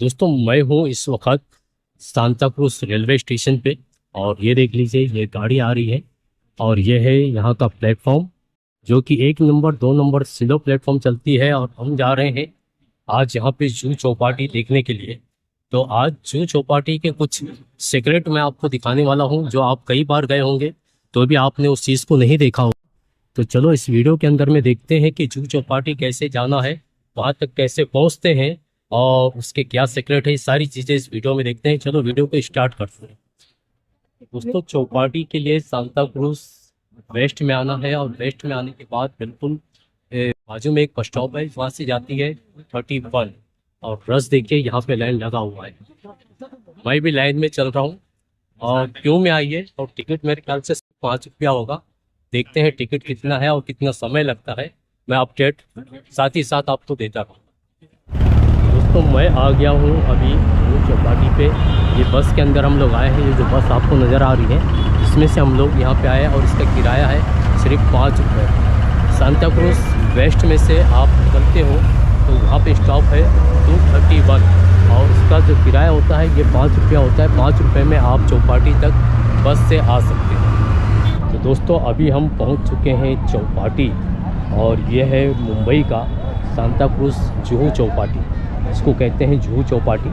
दोस्तों मैं हूँ इस वक्त सांता क्रूज रेलवे स्टेशन पे। और ये देख लीजिए, ये गाड़ी आ रही है और ये है यहाँ का प्लेटफॉर्म, जो कि 1 नंबर 2 नंबर स्लो प्लेटफॉर्म चलती है। और हम जा रहे हैं आज यहाँ पे जूहू चौपाटी देखने के लिए। तो आज जूहू चौपाटी के कुछ सीक्रेट मैं आपको दिखाने वाला हूँ, जो आप कई बार गए होंगे तो भी आपने उस चीज़ को नहीं देखा हो। तो चलो इस वीडियो के अंदर में देखते हैं कि जूहू चौपाटी कैसे जाना है, वहाँ तक कैसे पहुँचते हैं और उसके क्या सीक्रेट है, सारी चीज़ें इस वीडियो में देखते हैं। चलो वीडियो को स्टार्ट करते हैं। दोस्तों चौपाटी के लिए सांता क्रूज वेस्ट में आना है और वेस्ट में आने के बाद बिल्कुल बाजू में एक बस स्टॉप है, वहाँ से जाती है 31। और रस देखिए यहाँ पे लाइन लगा हुआ है, मैं भी लाइन में चल रहा हूँ। और क्यों में आई है और टिकट मेरे ख्याल से 5 रुपया होगा। देखते हैं टिकट कितना है और कितना समय लगता है, मैं अपडेट साथ ही साथ आपको देता रहूँ। दोस्तों मैं आ गया हूँ अभी जूहू चौपाटी पे। ये बस के अंदर हम लोग आए हैं। ये जो बस आपको नज़र आ रही है इसमें से हम लोग यहाँ पे आए हैं और इसका किराया है सिर्फ 5 रुपये। सांता क्रूज वेस्ट में से आप निकलते हो तो वहाँ पे स्टॉप है 231 और उसका जो किराया होता है ये 5 रुपया होता है। 5 रुपये में आप चौपाटी तक बस से आ सकते हैं। तो दोस्तों अभी हम पहुँच चुके हैं चौपाटी और ये है मुंबई का सांता क्रूज जूहू चौपाटी। इसको कहते हैं जूहू चौपाटी,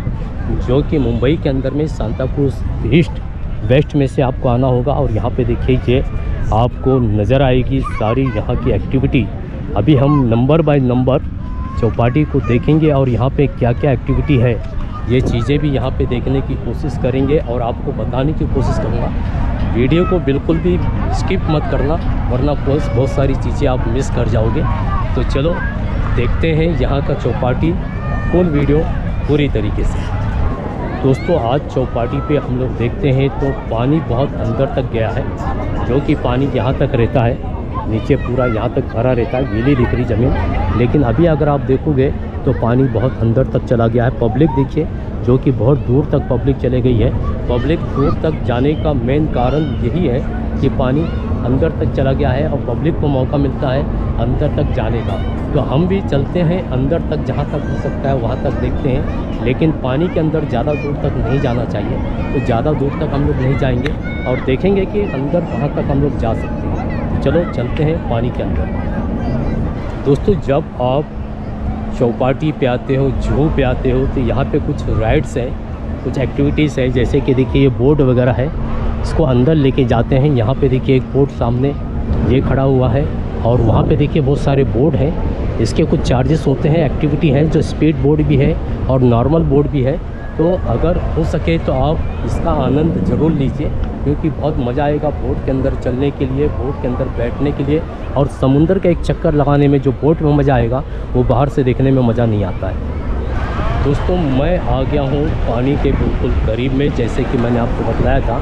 जो कि मुंबई के अंदर में सांता क्रूज ईस्ट वेस्ट में से आपको आना होगा। और यहाँ पे देखिए ये आपको नज़र आएगी सारी यहाँ की एक्टिविटी। अभी हम नंबर बाय नंबर चौपाटी को देखेंगे और यहाँ पे क्या क्या एक्टिविटी है ये चीज़ें भी यहाँ पे देखने की कोशिश करेंगे और आपको बताने की कोशिश करूँगा। वीडियो को बिल्कुल भी स्किप मत करना, वरना बहुत सारी चीज़ें आप मिस कर जाओगे। तो चलो देखते हैं यहाँ का चौपाटी फुल वीडियो पूरी तरीके से। दोस्तों आज चौपाटी पे हम लोग देखते हैं तो पानी बहुत अंदर तक गया है, जो कि पानी यहाँ तक रहता है, नीचे पूरा यहाँ तक भरा रहता है, गीली दिख रही ज़मीन। लेकिन अभी अगर आप देखोगे तो पानी बहुत अंदर तक चला गया है। पब्लिक देखिए जो कि बहुत दूर तक पब्लिक चले गई है। पब्लिक दूर तक जाने का मेन कारण यही है कि पानी अंदर तक चला गया है और पब्लिक को मौका मिलता है अंदर तक जाने का। तो हम भी चलते हैं अंदर तक, जहाँ तक हो सकता है वहाँ तक देखते हैं। लेकिन पानी के अंदर ज़्यादा दूर तक नहीं जाना चाहिए, तो ज़्यादा दूर तक हम लोग नहीं जाएंगे और देखेंगे कि अंदर कहाँ तक हम लोग जा सकते हैं। तो चलो चलते हैं पानी के अंदर। दोस्तों जब आप चौपाटी पे आते हो, जूहू पे आते हो, तो यहाँ पे कुछ राइड्स हैं, कुछ एक्टिविटीज़ है। जैसे कि देखिए ये बोर्ड वगैरह है, इसको अंदर लेके जाते हैं। यहाँ पे देखिए एक बोर्ड सामने ये खड़ा हुआ है और वहाँ पे देखिए बहुत सारे बोर्ड हैं। इसके कुछ चार्जेस होते हैं। एक्टिविटी है जो स्पीड बोर्ड भी है और नॉर्मल बोर्ड भी है। तो अगर हो सके तो आप इसका आनंद ज़रूर लीजिए, क्योंकि बहुत मज़ा आएगा बोट के अंदर चलने के लिए, बोट के अंदर बैठने के लिए। और समुंदर का एक चक्कर लगाने में जो बोट में मज़ा आएगा वो बाहर से देखने में मज़ा नहीं आता है। दोस्तों मैं आ गया हूँ पानी के बिल्कुल करीब में, जैसे कि मैंने आपको बताया था।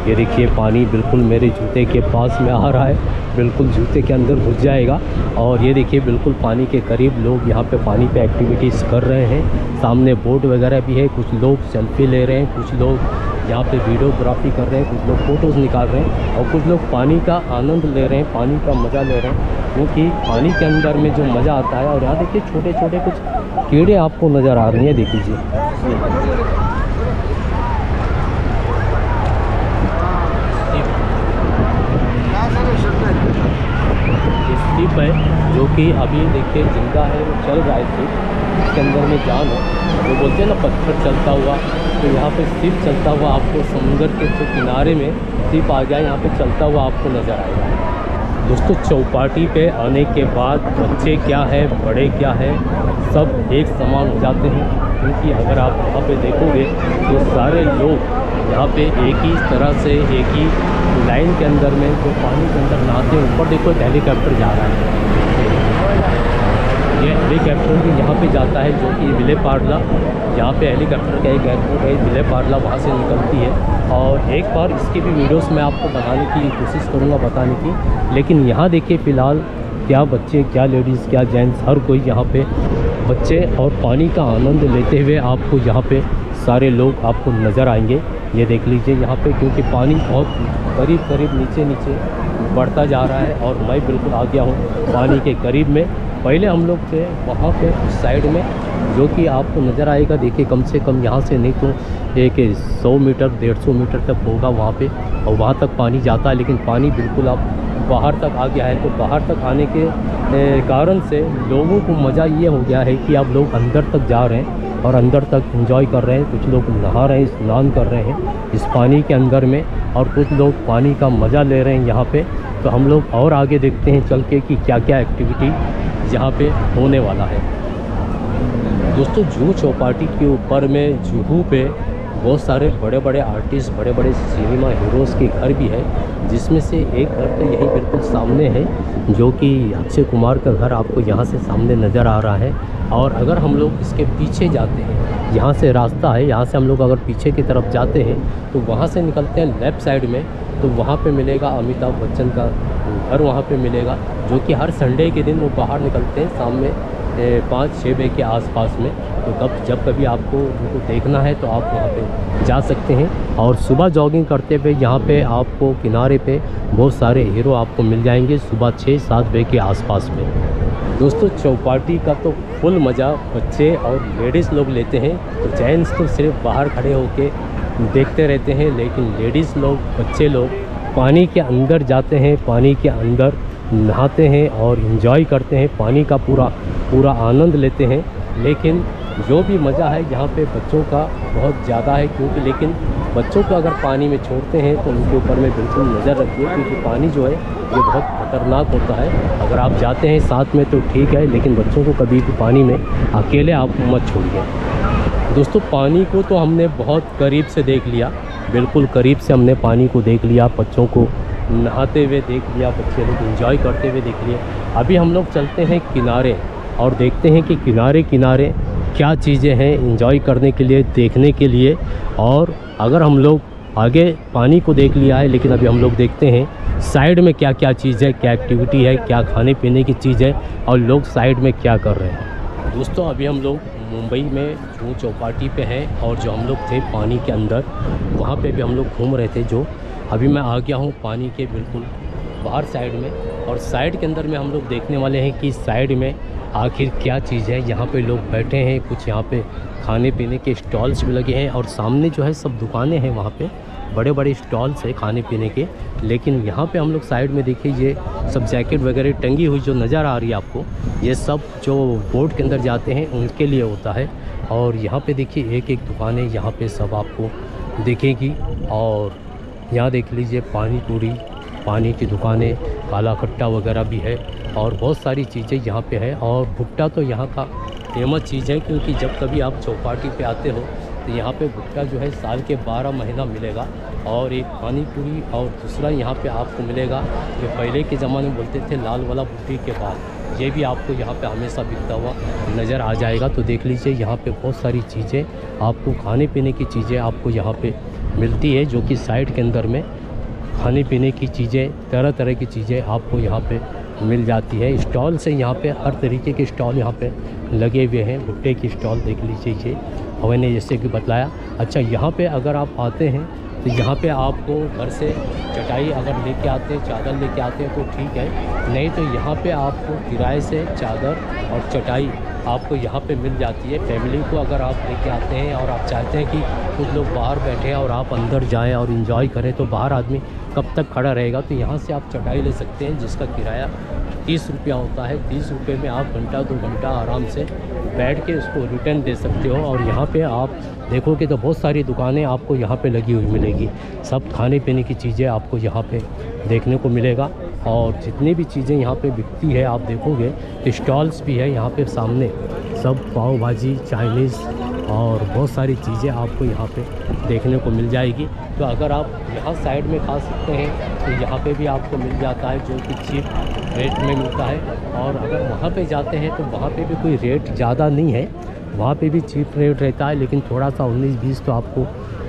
ये देखिए पानी बिल्कुल मेरे जूते के पास में आ रहा है, बिल्कुल जूते के अंदर घुस जाएगा। और ये देखिए बिल्कुल पानी के करीब लोग यहाँ पे पानी पे एक्टिविटीज़ कर रहे हैं। सामने बोट वगैरह भी है, कुछ लोग सेल्फी ले रहे हैं, कुछ लोग यहाँ पे वीडियोग्राफी कर रहे हैं, कुछ लोग फ़ोटोज़ निकाल रहे हैं और कुछ लोग पानी का आनंद ले रहे हैं, पानी का मज़ा ले रहे हैं। क्योंकि पानी के अंदर में जो मज़ा आता है। और यहाँ देखिए छोटे छोटे कुछ कीड़े आपको नज़र आ रही हैं, देख लीजिए। स्लिप है जो कि अभी देखिए जिंदा है, वो चल रहा है स्लिप, इसके अंदर में जान है। वो बोलते हैं ना पत्थर चलता हुआ, तो यहाँ पे स्लिप चलता हुआ आपको समुंदर के जो किनारे में स्लिप आ गया, यहाँ पे चलता हुआ आपको नज़र आएगा। दोस्तों चौपाटी पे आने के बाद बच्चे क्या है बड़े क्या है सब एक समान हो जाते हैं। क्योंकि अगर आप यहाँ पे देखोगे तो सारे लोग यहाँ पे एक ही तरह से एक ही लाइन के अंदर में जो पानी के अंदर नहाते हैं। ऊपर देखो एक हेलीकॉप्टर जा रहा है, ये हेलीकॉप्टर भी यहाँ पे जाता है, जो कि विले पार्ला, यहाँ पे हेलीकॉप्टर का एक एयरपोर्ट है विले पार्ला, वहाँ से निकलती है। और एक बार इसकी भी वीडियोस मैं आपको बनाने की कोशिश करूँगा बताने की। लेकिन यहाँ देखिए फ़िलहाल क्या बच्चे, क्या लेडीज़, क्या जेंट्स, हर कोई यहाँ पे बच्चे और पानी का आनंद लेते हुए आपको यहाँ पे सारे लोग आपको नज़र आएंगे। ये देख लीजिए यहाँ पे, क्योंकि पानी बहुत करीब करीब नीचे नीचे बढ़ता जा रहा है और मैं बिल्कुल आ गया हूँ पानी के करीब में। पहले हम लोग थे वहाँ पे उस साइड में, जो कि आपको नज़र आएगा। देखिए कम से कम यहाँ से नहीं तो एक 100 मीटर 150 मीटर तक होगा वहाँ पे, और वहाँ तक पानी जाता है। लेकिन पानी बिल्कुल अब बाहर तक आ गया है। तो बाहर तक आने के कारण से लोगों को मज़ा ये हो गया है कि अब लोग अंदर तक जा रहे हैं और अंदर तक एंजॉय कर रहे हैं। कुछ लोग नहा रहे हैं, स्नान कर रहे हैं इस पानी के अंदर में, और कुछ लोग पानी का मज़ा ले रहे हैं यहाँ पे। तो हम लोग और आगे देखते हैं चल के कि क्या क्या एक्टिविटी यहाँ पे होने वाला है। दोस्तों जुहू चौपाटी के ऊपर में जुहू पे बहुत सारे बड़े बड़े आर्टिस्ट, बड़े बड़े सिनेमा हीरोज़ के घर भी है, जिसमें से एक घर तो यही बिल्कुल सामने है, जो कि अक्षय कुमार का घर आपको यहाँ से सामने नज़र आ रहा है। और अगर हम लोग इसके पीछे जाते हैं, यहाँ से रास्ता है, यहाँ से हम लोग अगर पीछे की तरफ जाते हैं तो वहाँ से निकलते हैं लेफ़्ट साइड में, तो वहाँ पे मिलेगा अमिताभ बच्चन का घर, वहाँ पे मिलेगा, जो कि हर संडे के दिन वो बाहर निकलते हैं शाम में 5-6 बजे के आसपास में। तो जब कभी आपको उनको देखना है तो आप वहाँ पे जा सकते हैं। और सुबह जॉगिंग करते हुए यहाँ पे आपको किनारे पे बहुत सारे हीरो आपको मिल जाएंगे सुबह 6-7 बजे के आसपास में। दोस्तों चौपाटी का तो फुल मज़ा बच्चे और लेडीज़ लोग लेते हैं। तो जेंट्स तो सिर्फ बाहर खड़े होके देखते रहते हैं, लेकिन लेडीज़ लोग, बच्चे लोग पानी के अंदर जाते हैं, पानी के अंदर नहाते हैं और एंजॉय करते हैं, पानी का पूरा आनंद लेते हैं। लेकिन जो भी मज़ा है यहाँ पे बच्चों का बहुत ज़्यादा है, क्योंकि लेकिन बच्चों को अगर पानी में छोड़ते हैं तो उनके ऊपर में बिल्कुल नज़र रखिए, क्योंकि पानी जो है ये बहुत ख़तरनाक होता है। अगर आप जाते हैं साथ में तो ठीक है, लेकिन बच्चों को कभी भी पानी में अकेले आप मत छोड़िए। दोस्तों पानी को तो हमने बहुत करीब से देख लिया, बिल्कुल करीब से हमने पानी को देख लिया, बच्चों को नहाते हुए देख लिया, बच्चे लोग एंजॉय करते हुए देख लिए। अभी हम लोग चलते हैं किनारे और देखते हैं कि किनारे किनारे क्या चीज़ें हैं एंजॉय करने के लिए, देखने के लिए। और अगर हम लोग आगे पानी को देख लिया है, लेकिन अभी हम लोग देखते हैं साइड में क्या क्या चीज़ है, क्या एक्टिविटी है, क्या खाने पीने की चीज़ है, और लोग साइड में क्या कर रहे हैं। दोस्तों अभी हम लोग मुंबई में जुहू चौपाटी पे हैं, और जो हम लोग थे पानी के अंदर, वहाँ पे भी हम लोग घूम रहे थे। जो अभी मैं आ गया हूँ पानी के बिल्कुल बाहर साइड में, और साइड के अंदर में हम लोग देखने वाले हैं कि साइड में आखिर क्या चीज़ है। यहाँ पे लोग बैठे हैं, कुछ यहाँ पे खाने पीने के स्टॉल्स भी लगे हैं, और सामने जो है सब दुकानें हैं, वहाँ पे बड़े बड़े स्टॉल्स हैं खाने पीने के। लेकिन यहाँ पे हम लोग साइड में देखिए ये सब जैकेट वगैरह टंगी हुई जो नज़र आ रही है आपको, ये सब जो बोट के अंदर जाते हैं उनके लिए होता है। और यहाँ पे देखिए एक एक दुकानें यहाँ पे सब आपको दिखेगी, और यहाँ देख लीजिए पानी पूरी, पानी की दुकानें, काला खट्टा वगैरह भी है, और बहुत सारी चीज़ें यहाँ पे है। और भुट्टा तो यहाँ का फेमस चीज़ है, क्योंकि जब कभी आप चौपाटी पे आते हो तो यहाँ पे भुट्टा जो है साल के 12 महीना मिलेगा। और एक पानी पूरी, और दूसरा यहाँ पे आपको मिलेगा जो पहले के ज़माने में बोलते थे लाल वाला बुट्टी के बाद, ये भी आपको यहाँ पे हमेशा बिकता हुआ नज़र आ जाएगा। तो देख लीजिए यहाँ पे बहुत सारी चीज़ें आपको, खाने पीने की चीज़ें आपको यहाँ पे मिलती है, जो कि साइड के अंदर में खाने पीने की चीज़ें, तरह तरह की चीज़ें आपको यहाँ पे मिल जाती है। स्टॉल से यहाँ पे हर तरीके के स्टॉल यहाँ पे लगे हुए हैं। भुट्टे की स्टॉल देख लीजिए, ये हवा ने जैसे कि बतलाया। अच्छा यहाँ पे अगर आप आते हैं तो यहाँ पे आपको घर से चटाई अगर लेके आते हैं, चादर लेके आते हैं तो ठीक है, नहीं तो यहाँ पे आपको किराए से चादर और चटाई आपको यहाँ पे मिल जाती है। फैमिली को अगर आप लेके आते हैं और आप चाहते हैं कि कुछ लोग बाहर बैठे हैं और आप अंदर जाएं और इन्जॉय करें, तो बाहर आदमी कब तक खड़ा रहेगा, तो यहाँ से आप चटाई ले सकते हैं, जिसका किराया 30 रुपया होता है। 30 रुपये में आप घंटा 2 घंटा आराम से बैठ के उसको रिटर्न दे सकते हो। और यहाँ पे आप देखोगे तो बहुत सारी दुकानें आपको यहाँ पे लगी हुई मिलेगी, सब खाने पीने की चीज़ें आपको यहाँ पे देखने को मिलेगा। और जितनी भी चीज़ें यहाँ पे बिकती है आप देखोगे, स्टॉल्स भी है यहाँ पे सामने, सब पाव भाजी, चाइनीज़ और बहुत सारी चीज़ें आपको यहाँ पे देखने को मिल जाएगी। तो अगर आप यहाँ साइड में खा सकते हैं तो यहाँ पे भी आपको मिल जाता है, जो कि चीप रेट में मिलता है। और अगर वहाँ पे जाते हैं तो वहाँ पे भी कोई रेट ज़्यादा नहीं है, वहाँ पे भी चीप रेट रहता है, लेकिन थोड़ा सा 19-20 तो आपको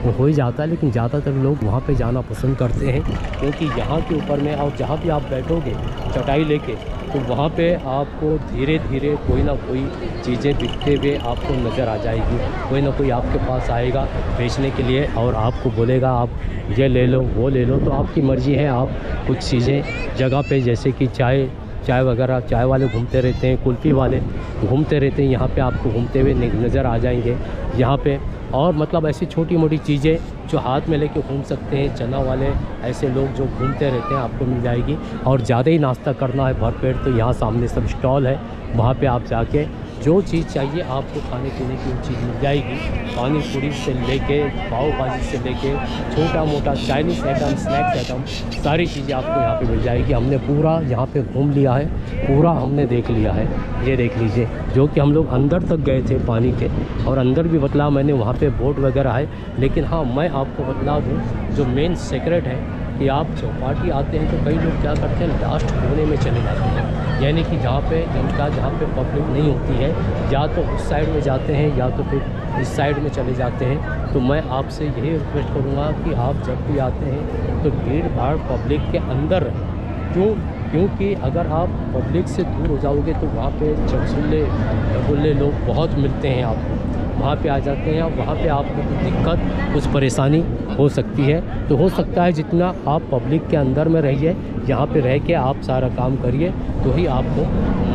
हो ही जाता है। लेकिन ज़्यादातर लोग वहाँ पे जाना पसंद करते हैं, क्योंकि यहाँ के ऊपर में और जहाँ भी आप बैठोगे चटाई लेके, तो वहाँ पे आपको धीरे धीरे कोई ना कोई चीज़ें बिकते हुए आपको नज़र आ जाएगी। कोई ना कोई आपके पास आएगा बेचने के लिए और आपको बोलेगा आप ये ले लो, वो ले लो। तो आपकी मर्ज़ी है, आप कुछ चीज़ें जगह पे जैसे कि चाय चाय वगैरह, चाय वाले घूमते रहते हैं, कुल्फ़ी वाले घूमते रहते हैं, यहाँ पे आपको घूमते हुए नज़र आ जाएंगे यहाँ पे। और मतलब ऐसी छोटी मोटी चीज़ें जो हाथ में लेके घूम सकते हैं, चना वाले ऐसे लोग जो घूमते रहते हैं, आपको मिल जाएगी। और ज़्यादा ही नाश्ता करना है भरपेट तो यहाँ सामने सब स्टॉल है, वहाँ पे आप जाके जो चीज़ चाहिए आपको खाने पीने की वो चीज़ मिल जाएगी। पानी पूरी से लेके पाव भाजी से लेके छोटा मोटा चाइनीज़ आइटम, स्नैक्स आइटम, सारी चीज़ें आपको यहाँ पे मिल जाएगी। हमने पूरा यहाँ पे घूम लिया है, पूरा हमने देख लिया है। ये देख लीजिए, जो कि हम लोग अंदर तक गए थे पानी के, और अंदर भी बतला मैंने, वहाँ पे बोट वगैरह है। लेकिन हाँ, मैं आपको बतला दूँ जो मेन सीक्रेट है कि आप चौपाटी आते हैं तो कई लोग क्या करते हैं, लास्ट कोने में चले जाते हैं, यानी कि जहाँ पे पब्लिक नहीं होती है, या तो उस साइड में जाते हैं या तो फिर इस साइड में चले जाते हैं। तो मैं आपसे यही रिक्वेस्ट करूँगा कि आप जब भी आते हैं तो भीड़ भाड़ पब्लिक के अंदर रहें। क्योंकि अगर आप पब्लिक से दूर हो जाओगे तो वहाँ पे चगुल्ले लोग बहुत मिलते हैं आपको, वहाँ पे आ जाते हैं, और वहाँ पे आपको कुछ दिक्कत, कुछ परेशानी हो सकती है। तो हो सकता है जितना आप पब्लिक के अंदर में रहिए, यहाँ पे रह के आप सारा काम करिए तो ही आपको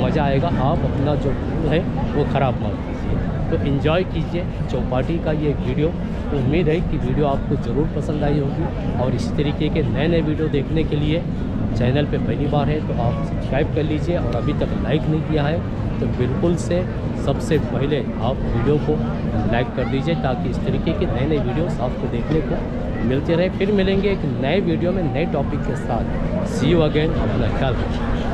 मज़ा आएगा। आप अपना जो मूड है वो ख़राब मत कीजिए। तो एंजॉय कीजिए चौपाटी का ये वीडियो। तो उम्मीद है कि वीडियो आपको ज़रूर पसंद आई होगी, और इस तरीके के नए नए वीडियो देखने के लिए चैनल पे पहली बार है तो आप सब्सक्राइब कर लीजिए, और अभी तक लाइक नहीं किया है तो बिल्कुल से सबसे पहले आप वीडियो को लाइक कर दीजिए, ताकि इस तरीके के नए नए वीडियोस आपको देखने को मिलते रहे। फिर मिलेंगे एक नए वीडियो में नए टॉपिक के साथ। सी यू अगेन, अपना ख्याल रखिए।